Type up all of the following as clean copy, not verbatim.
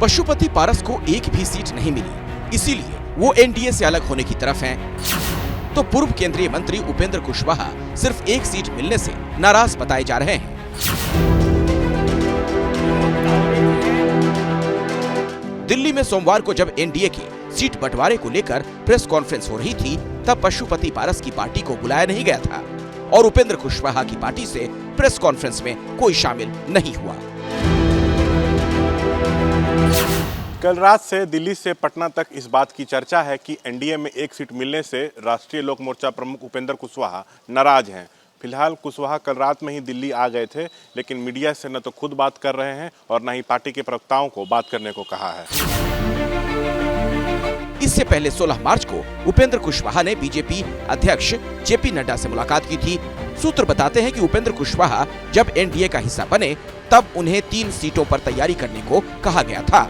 पशुपति पारस को एक भी सीट नहीं मिली, इसीलिए वो एनडीए से अलग होने की तरफ हैं। तो पूर्व केंद्रीय मंत्री उपेंद्र कुशवाहा सिर्फ एक सीट मिलने से नाराज बताए जा रहे हैं। दिल्ली में सोमवार को जब एनडीए के सीट बंटवारे को लेकर प्रेस कॉन्फ्रेंस हो रही थी, तब पशुपति पारस की पार्टी को बुलाया नहीं गया था और उपेंद्र कुशवाहा की पार्टी से प्रेस कॉन्फ्रेंस में कोई शामिल नहीं हुआ। कल रात से दिल्ली से पटना तक इस बात की चर्चा है कि एनडीए में एक सीट मिलने से राष्ट्रीय लोक मोर्चा प्रमुख उपेंद्र कुशवाहा नाराज हैं। फिलहाल कुशवाहा कल रात में ही दिल्ली आ गए थे, लेकिन मीडिया से न तो खुद बात कर रहे हैं और न ही पार्टी के प्रवक्ताओं को बात करने को कहा है। इससे पहले 16 मार्च को उपेंद्र कुशवाहा ने बीजेपी अध्यक्ष जेपी नड्डा से मुलाकात की थी। सूत्र बताते हैं कि उपेंद्र कुशवाहा जब एनडीए का हिस्सा बने, तब उन्हें 3 सीटों पर तैयारी करने को कहा गया था: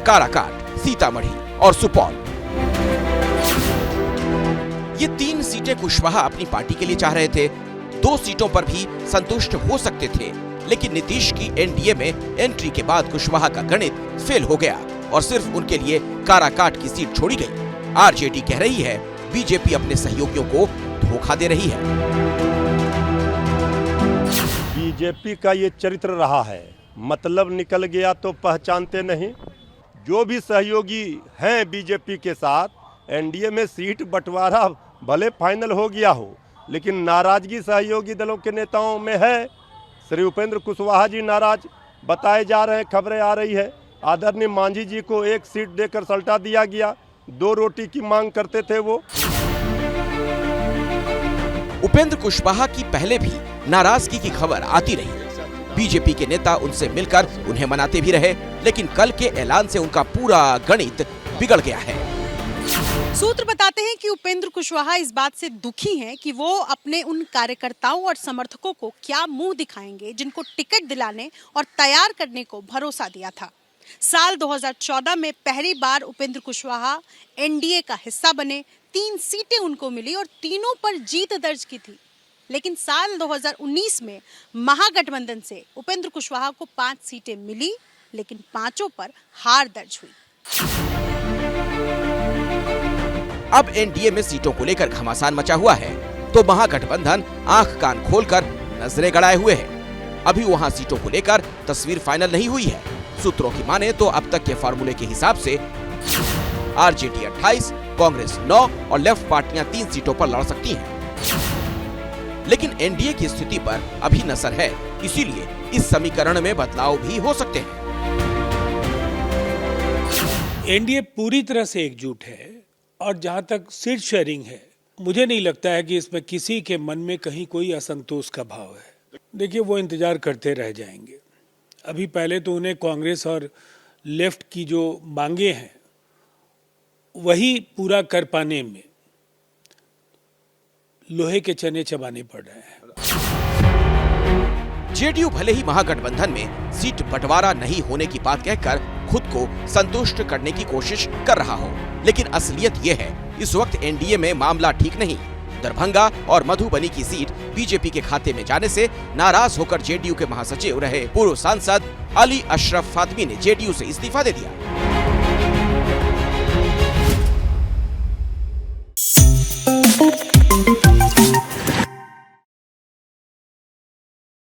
काराकाट, सीतामढ़ी और सुपौल। ये 3 सीटें कुशवाहा अपनी पार्टी के लिए चाह रहे थे। 2 सीटों पर भी संतुष्ट हो सकते थे, लेकिन नीतीश की एनडीए में एंट्री के बाद कुशवाहा का गणित फेल हो गया और सिर्फ उनके लिए काराकाट की सीट छोड़ी गई। आरजेडी कह रही है बीजेपी अपने सहयोगियों को धोखा दे रही है। बीजेपी का ये चरित्र रहा है, मतलब निकल गया तो पहचानते नहीं। जो भी सहयोगी हैं बीजेपी के साथ, एनडीए में सीट बंटवारा भले फाइनल हो गया हो, लेकिन नाराजगी सहयोगी दलों के नेताओं में है। श्री उपेंद्र कुशवाहा जी नाराज बताए जा रहे हैं, खबरें आ रही है। आदरणीय मांझी जी को 1 सीट देकर सल्टा दिया गया, 2 रोटी की मांग करते थे वो। उपेंद्र कुशवाहा की पहले भी नाराजगी की खबर आती रही। बीजेपी के नेता उनसे मिलकर उन्हें मनाते भी रहे, लेकिन कल के ऐलान से उनका पूरा गणित बिगड़ गया है। सूत्र बताते हैं कि उपेंद्र कुशवाहा इस बात से दुखी हैं कि वो अपने उन कार्यकर्ताओं और समर्थकों को क्या मुंह दिखाएंगे जिनको टिकट दिलाने और तैयार करने को भरोसा दिया था। साल 2014 में पहली बार उपेंद्र कुशवाहा एनडीए का हिस्सा बने, 3 सीटें उनको मिली और तीनों पर जीत दर्ज की थी। लेकिन साल 2019 में महागठबंधन से उपेंद्र कुशवाहा को 5 सीटें मिली, लेकिन 5 पर हार दर्ज हुई। अब एनडीए में सीटों को लेकर घमासान मचा हुआ है, तो महागठबंधन आंख कान खोलकर नजरें गड़ाए हुए है। अभी वहां सीटों को लेकर तस्वीर फाइनल नहीं हुई है। सूत्रों की माने तो अब तक के फार्मूले के हिसाब से आरजेडी 28, कांग्रेस 9 और लेफ्ट पार्टियां 3 सीटों पर लड़ सकती हैं। लेकिन एनडीए की स्थिति पर अभी नजर है, इसीलिए इस समीकरण में बदलाव भी हो सकते हैं। एनडीए पूरी तरह से एकजुट है और जहां तक सीट शेयरिंग है, मुझे नहीं लगता है कि इसमें किसी के मन में कहीं कोई असंतोष का भाव है। देखिए, वो इंतजार करते रह जाएंगे। अभी पहले तो उन्हें कांग्रेस और लेफ्ट की जो मांगे हैं वही पूरा कर पाने में लोहे के चने चबाने पड़ रहे हैं। जेडीयू भले ही महागठबंधन में सीट बंटवारा नहीं होने की बात कहकर खुद को संतुष्ट करने की कोशिश कर रहा हो, लेकिन असलियत ये है इस वक्त एनडीए में मामला ठीक नहीं। दरभंगा और मधुबनी की सीट बीजेपी के खाते में जाने से नाराज होकर जेडीयू के महासचिव रहे पूर्व सांसद अली अशरफ फातमी ने जेडीयू से इस्तीफा दे दिया।